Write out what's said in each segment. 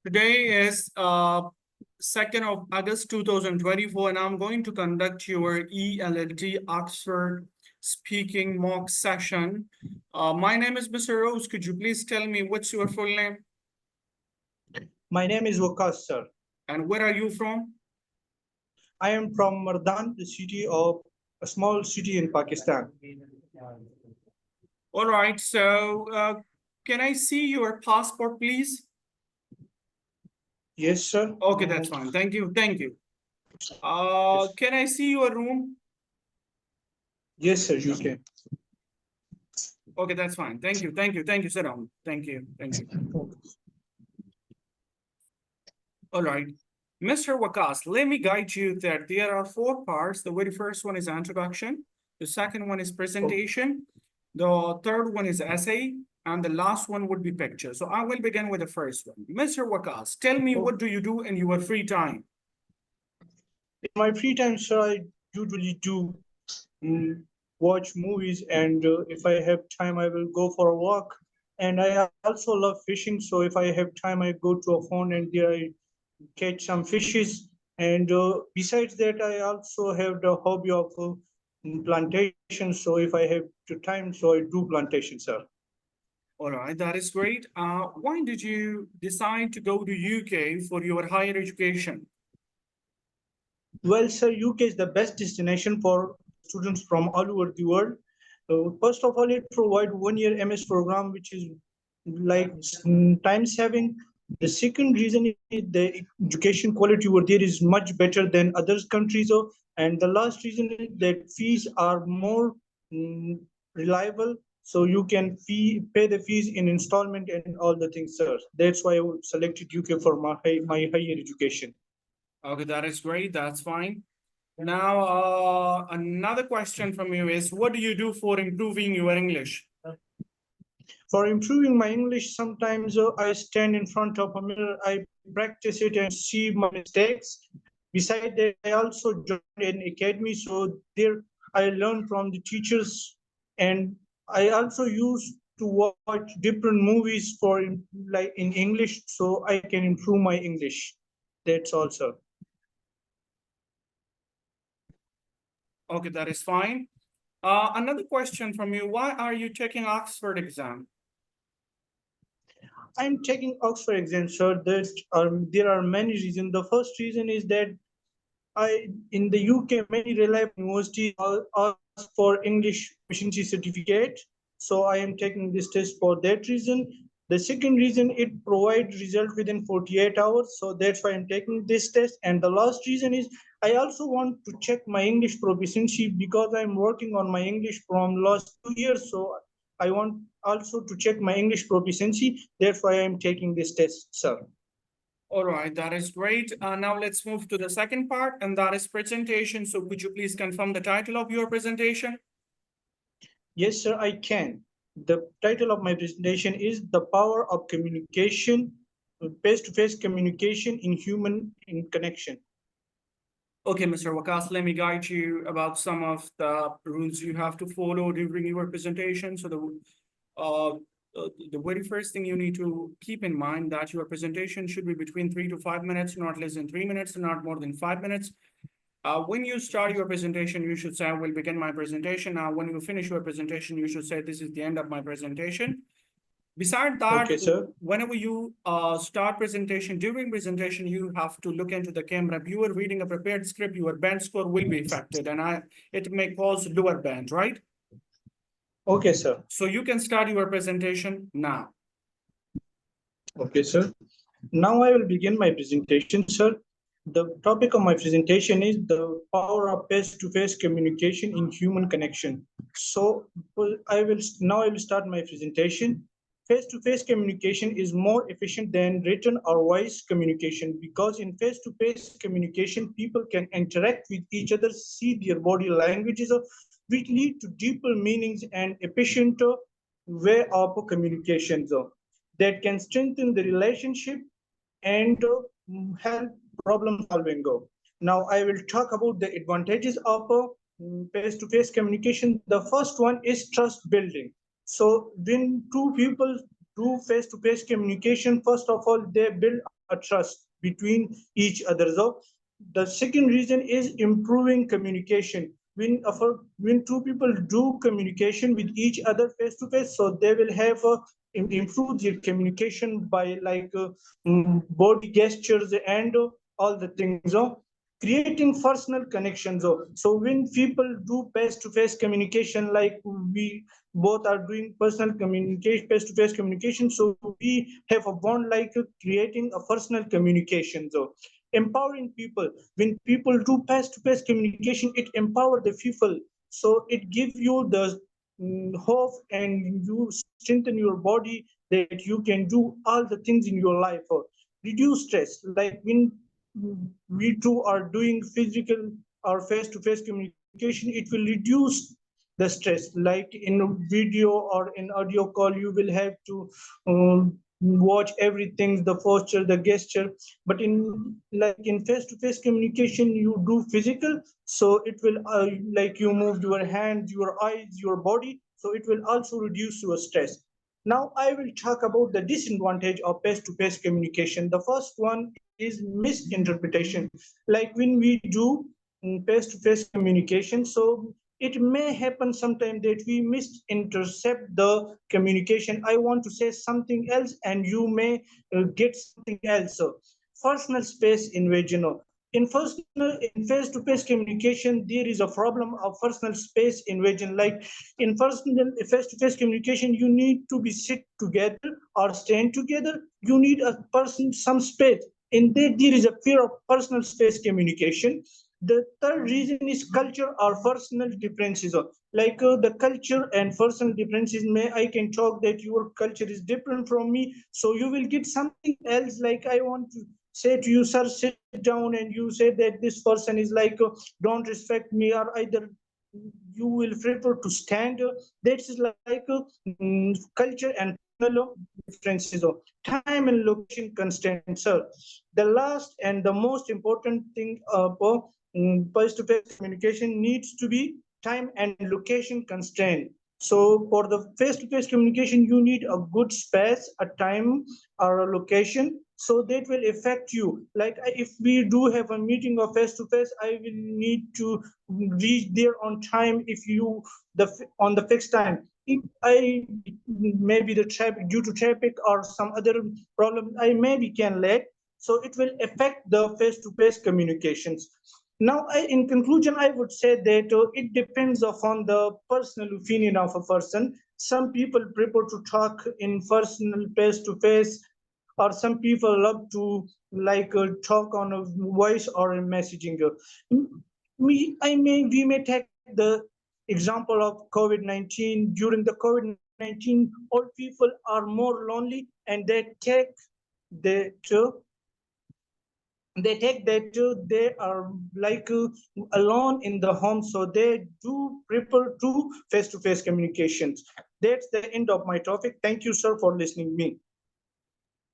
Today is 2nd of August 2024, and I'm going to conduct your ELLT Oxford speaking mock session. My name is Mr. Rose. Could you please tell me what's your full name? My name is Wakas, sir. And where are you from? I am from Mardan, the city of a small city in Pakistan. All right, so can I see your passport, please? Yes, sir. Okay, that's fine. Thank you. Thank you. Can I see your room? Yes, sir, you can. Okay, that's fine. Thank you. Thank you. Thank you. Sit down. Thank you. Thank you. All right. Mr. Wakas, let me guide you that there are 4 parts. The very first one is introduction. The second one is presentation. The third one is essay. And the last one would be picture. So I will begin with the first one. Mr. Wakas, tell me what do you do in your free time? In my free time, sir, I usually do watch movies, and if I have time, I will go for a walk. And I also love fishing, so if I have time, I go to a pond and there I catch some fishes. And besides that, I also have the hobby of plantation. So if I have the time, so I do plantation, sir. All right, that is great. Why did you decide to go to UK for your higher education? Well, sir, UK is the best destination for students from all over the world. First of all, it provides 1 year MS program, which is like time saving. The second reason is the education quality over there is much better than other countries. And the last reason is that fees are more reliable. So you can pay the fees in installment and all the things, sir. That's why I selected UK for my higher education. Okay, that is great. That's fine. Now, another question from you is, what do you do for improving your English? For improving my English, sometimes I stand in front of a mirror, I practice it and see my mistakes. Besides that, I also joined an academy, so there I learn from the teachers, and I also used to watch different movies for like in English, so I can improve my English. That's also. Okay, that is fine. Another question from you, why are you taking Oxford exam? I'm taking Oxford exam, sir. There are many reasons. The first reason is that in the UK, many reliable universities ask for English proficiency certificate. So I am taking this test for that reason. The second reason, it provides result within 48 hours. So that's why I'm taking this test. And the last reason is I also want to check my English proficiency because I'm working on my English from last 2 years. So I want also to check my English proficiency. That's why I'm taking this test, sir. All right, that is great. Now let's move to the second part, and that is presentation. So could you please confirm the title of your presentation? Yes, sir, I can. The title of my presentation is The Power of Communication, Face-to-Face Communication in Human Connection. Okay, Mr. Wakas, let me guide you about some of the rules you have to follow during your presentation. So the very first thing you need to keep in mind that your presentation should be between 3 to 5 minutes, not less than 3 minutes, not more than 5 minutes. When you start your presentation, you should say, I will begin my presentation. Now, when you finish your presentation, you should say, this is the end of my presentation. Besides that, okay, sir. Whenever you start presentation, during presentation, you have to look into the camera. If you are reading a prepared script, your band score will be affected, and it may cause lower band, right? Okay, sir. So you can start your presentation now. Okay, sir. Now I will begin my presentation, sir. The topic of my presentation is the power of face-to-face communication in human connection. So I will start my presentation. Face-to-face communication is more efficient than written or voice communication because in face-to-face communication, people can interact with each other, see their body languages, which lead to deeper meanings and efficient way of communication that can strengthen the relationship and help problem solving. Now I will talk about the advantages of face-to-face communication. The first one is trust building. So when two people do face-to-face communication, first of all, they build a trust between each other. So the second reason is improving communication. When two people do communication with each other face to face, so they will have improve their communication by like body gestures and all the things. Creating personal connections. So when people do face to face communication, like we both are doing personal communication, face to face communication, so we have a bond like creating a personal communication. So empowering people, when people do face to face communication, it empower the people, so it gives you the hope and you strengthen your body that you can do all the things in your life. Reduce stress, like when we two are doing physical or face to face communication, it will reduce the stress. Like in video or in audio call, you will have to watch everything, the posture, the gesture. But in like in face to face communication, you do physical, so it will like you move your hands, your eyes, your body, so it will also reduce your stress. Now I will talk about the disadvantage of face to face communication. The first one is misinterpretation. Like when we do face to face communication, so it may happen sometime that we misintercept the communication. I want to say something else and you may get something else. So personal space invasion. In face-to-face communication, there is a problem of personal space invasion. Like in personal face-to-face communication, you need to be sit together or stand together. You need a person some space. In that, there is a fear of personal space communication. The third reason is culture or personal differences. Like the culture and personal differences, may I can talk that your culture is different from me, so you will get something else. Like I want to say to you, sir, sit down, and you say that this person is like don't respect me, or either you will prefer to stand. That's like culture and personal differences. Time and location constraints, sir. The last and the most important thing for face-to-face communication needs to be time and location constraint. So for the face-to-face communication, you need a good space, a time, or a location, so that will affect you. Like if we do have a meeting of face-to-face, I will need to reach there on time. If you on the fixed time, if I maybe the traffic, due to traffic or some other problem, I maybe can late, so it will affect the face-to-face communications. Now, in conclusion, I would say that it depends upon the personal opinion of a person. Some people prefer to talk in personal face-to-face, or some people love to like talk on a voice or in messaging. We may take the example of COVID-19. During the COVID-19, all people are more lonely, and that they are like alone in the home, so they do prefer to face-to-face communications. That's the end of my topic. Thank you, sir, for listening me.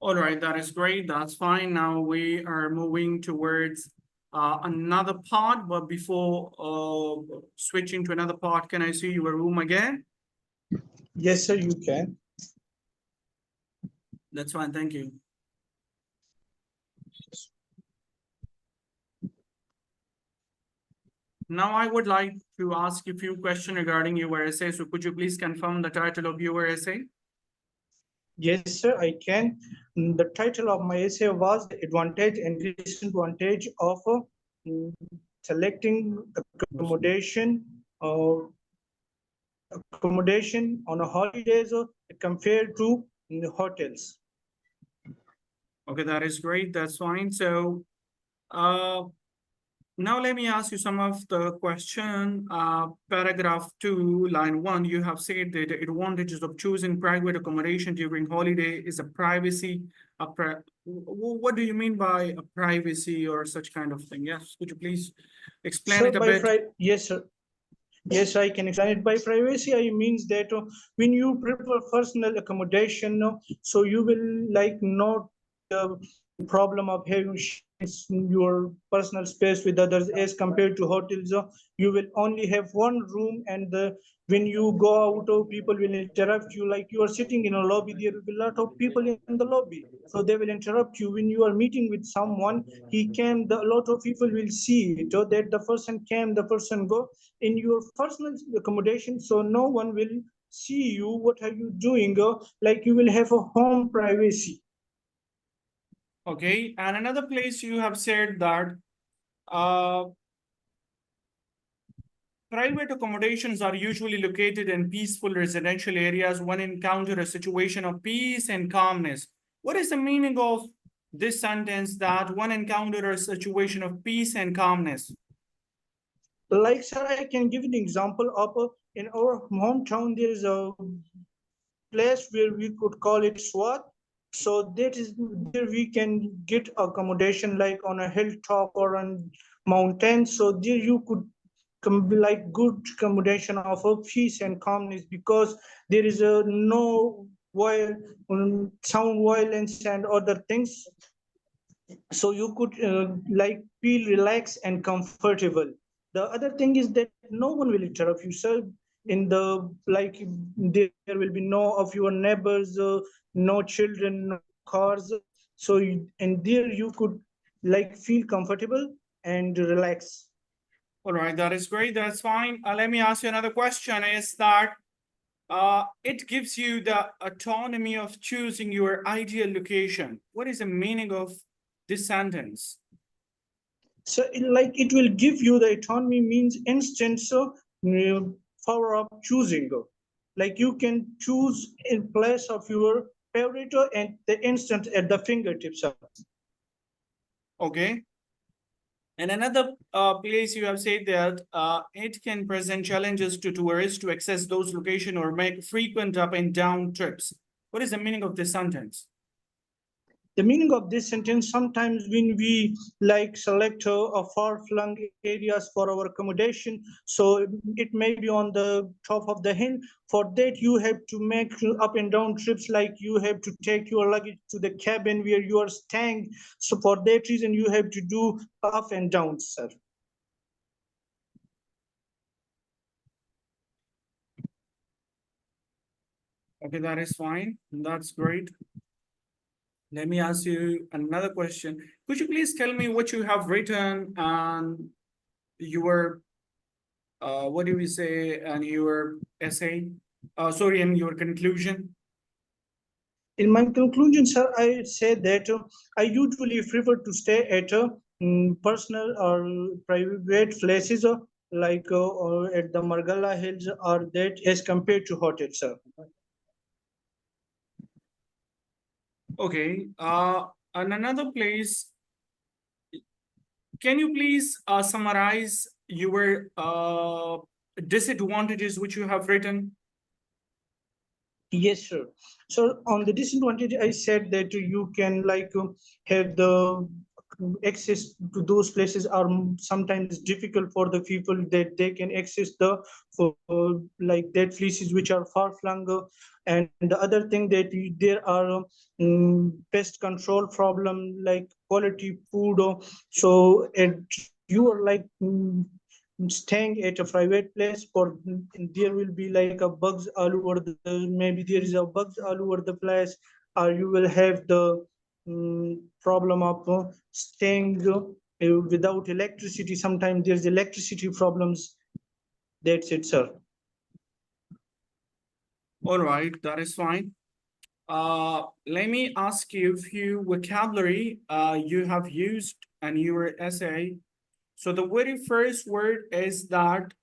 All right, that is great. That's fine. Now we are moving towards another part, but before switching to another part, can I see your room again? Yes, sir, you can. That's fine. Thank you. Now I would like to ask you a few questions regarding your essay. So could you please confirm the title of your essay? Yes, sir, I can. The title of my essay was The Advantage and Disadvantage of Selecting Accommodation on a holidays compared to hotels. Okay, that is great. That's fine. So now let me ask you some of the question. Paragraph 2, line 1, you have said that the advantages of choosing private accommodation during holiday is a privacy. What do you mean by a privacy or such kind of thing? Yes, could you please explain Sir, it a bit? yes, sir. Yes, I can explain it. By privacy, I means that when you prefer personal accommodation, so you will like not the problem of having your personal space with others. As compared to hotels, you will only have one room, and when you go out, people will interrupt you. Like you are sitting in a lobby, there will be a lot of people in the lobby, so they will interrupt you. When you are meeting with someone, a lot of people will see it, or that the person came, the person go in your personal accommodation, so no one will see you what are you doing. Like you will have a home privacy. Okay, and another place you have said that uh, private accommodations are usually located in peaceful residential areas. One encounter a situation of peace and calmness. What is the meaning of this sentence that one encounter a situation of peace and calmness? Like, sir, I can give you an example of in our hometown, there is a place where we could call it SWAT. So that is there we can get accommodation like on a hilltop or on mountain. So there you could like good accommodation of a peace and calmness, because there is a no sound violence and other things, so you could like feel relaxed and comfortable. The other thing is that no one will interrupt you, sir. In the like there will be no of your neighbors, no children, no cars. So and there you could like feel comfortable and relax. All right, that is great. That's fine. Let me ask you another question is that it gives you the autonomy of choosing your ideal location. What is the meaning of this sentence? So like it will give you the autonomy means instant power of choosing. Like you can choose in place of your favorite and the instant at the fingertips. Okay. And another place you have said that it can present challenges to tourists to access those locations or make frequent up and down trips. What is the meaning of this sentence? The meaning of this sentence, sometimes when we like select a far-flung areas for our accommodation, so it may be on the top of the hill. For that, you have to make up and down trips, like you have to take your luggage to the cabin where you are staying. So for that reason, you have to do up and down, sir. Okay, that is fine. That's great. Let me ask you another question. Could you please tell me what you have written and your, what do we say, and your essay? Sorry, and your conclusion? In my conclusion, sir, I say that I usually prefer to stay at personal or private places, like or at the Margala Hills or that, as compared to hotels, sir. Okay. And another place, can you please summarize your disadvantages which you have written? Yes, sir. So on the disadvantage, I said that you can like have the access to those places are sometimes difficult for the people, that they can access the for like that places which are far flung. And the other thing that there are pest control problem, like quality food. So and you are like staying at a private place, for there will be like a bugs all over the, maybe there is a bugs all over the place, or you will have the problem of staying without electricity. Sometimes there's electricity problems. That's it, sir. All right, that is fine. Let me ask you a few vocabulary you have used in your essay. So the very first word is that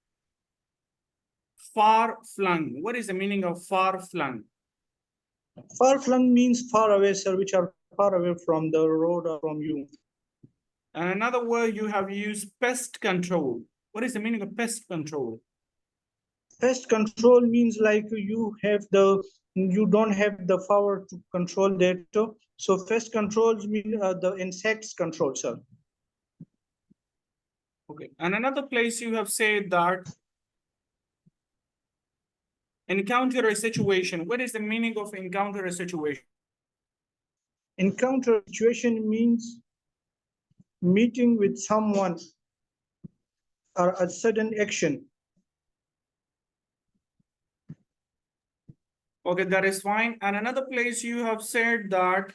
far flung. What is the meaning of far flung? Far flung means far away, sir, which are far away from the road or from you. And another word you have used pest control. What is the meaning of pest control? Pest control means like you don't have the power to control that. So pest controls mean the insects control, sir. Okay. And another place you have said that encounter a situation. What is the meaning of encounter a situation? Encounter situation means meeting with someone or a sudden action. Okay, that is fine. And another place you have said that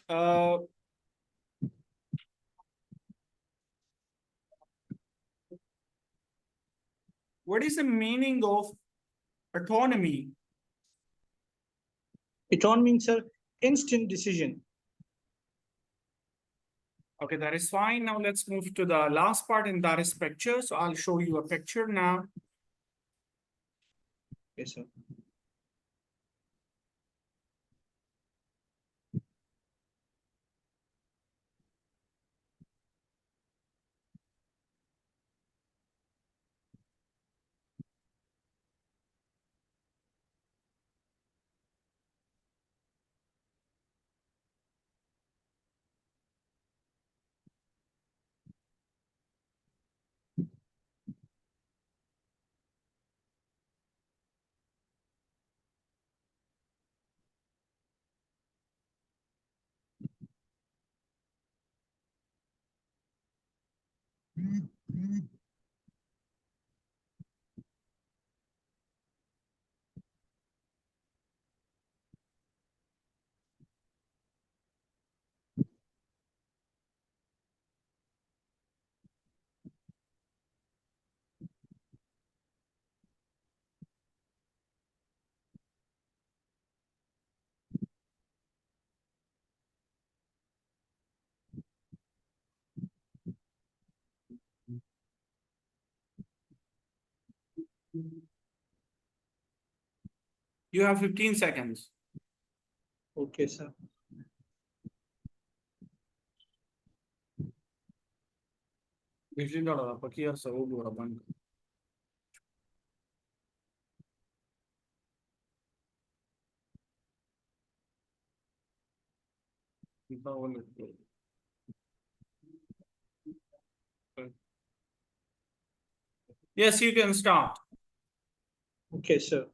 what is the meaning of autonomy? Autonomy means instant decision. Okay, that is fine. Now let's move to the last part, and that is picture. So I'll show you a picture now. Yes, sir. You have 15 seconds. Okay, sir. Yes, you can start. Okay, sir.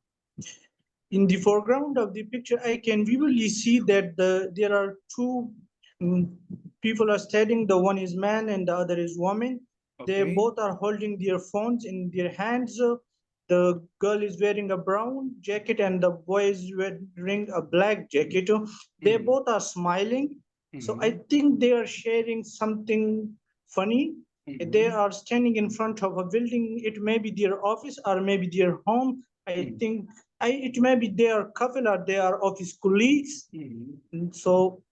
In the foreground of the picture, I can vividly see that there are two people are standing. The one is man and the other is woman. They Okay. both are holding their phones in their hands. The girl is wearing a brown jacket and the boy is wearing a black jacket. They Mhm. both are smiling. So I Mhm. think they are sharing something funny. They Mhm. are standing in front of a building. It may be their office or maybe their home. I Mhm. think it may be they are couple or they are office colleagues. Mhm. So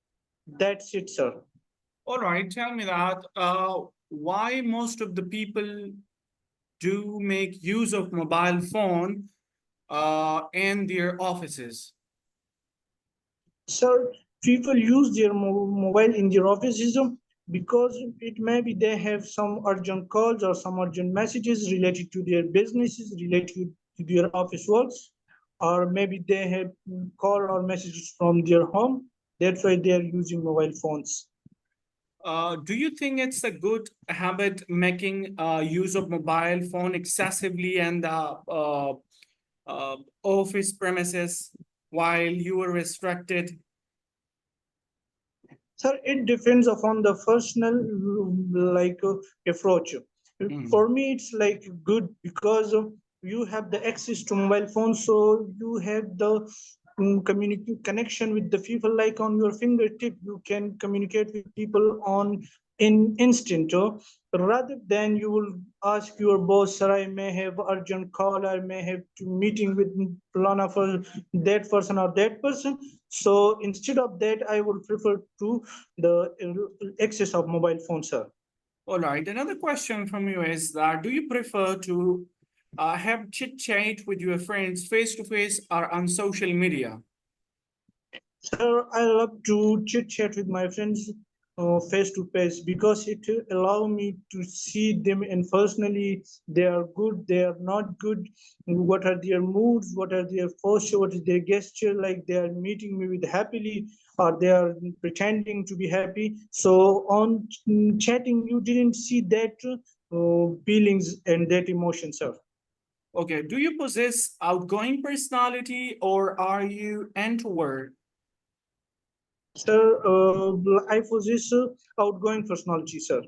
that's it, sir. All right, tell me that why most of the people do make use of mobile phone in their offices? Sir, people use their mobile in their offices because it may be they have some urgent calls or some urgent messages related to their businesses, related to their office works, or maybe they have call or messages from their home. That's why they are using mobile phones. Do you think it's a good habit making use of mobile phone excessively and office premises while you were restricted? Sir, it depends upon the personal approach. For me, it's like good because you have the access to mobile phone, so you have the connection with the people like on your fingertip. You can communicate with people on in instant. Rather than you will ask your boss, sir, I may have urgent call, I may have to meeting with Plana for that person or that person. So instead of that, I would prefer to the access of mobile phones, sir. All right. Another question from you is that do you prefer to have chit chat with your friends face to face or on social media? Sir, I love to chit chat with my friends face to face because it allow me to see them and personally. They are good, they are not good. What are their moods? What are their posture? What is their gesture? Like they are meeting me with happily or they are pretending to be happy. So on chatting, you didn't see that feelings and that emotion, sir. Okay. Do you possess outgoing personality or are you introvert? Sir, I possess outgoing personality, sir.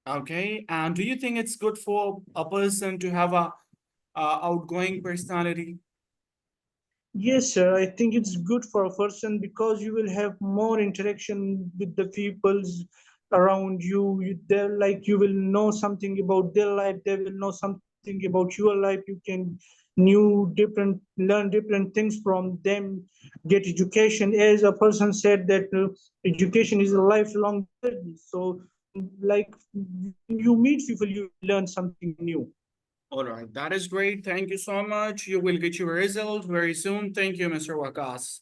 Okay, and do you think it's good for a person to have a outgoing personality? Yes, sir. I think it's good for a person because you will have more interaction with the peoples around you. They're like you will know something about their life. They will know something about your life. You can learn different things from them. Get education. As a person said that education is a lifelong journey. So, like when you meet people, you learn something new. All right, that is great. Thank you so much. You will get your result very soon. Thank you, Mr. Wakas.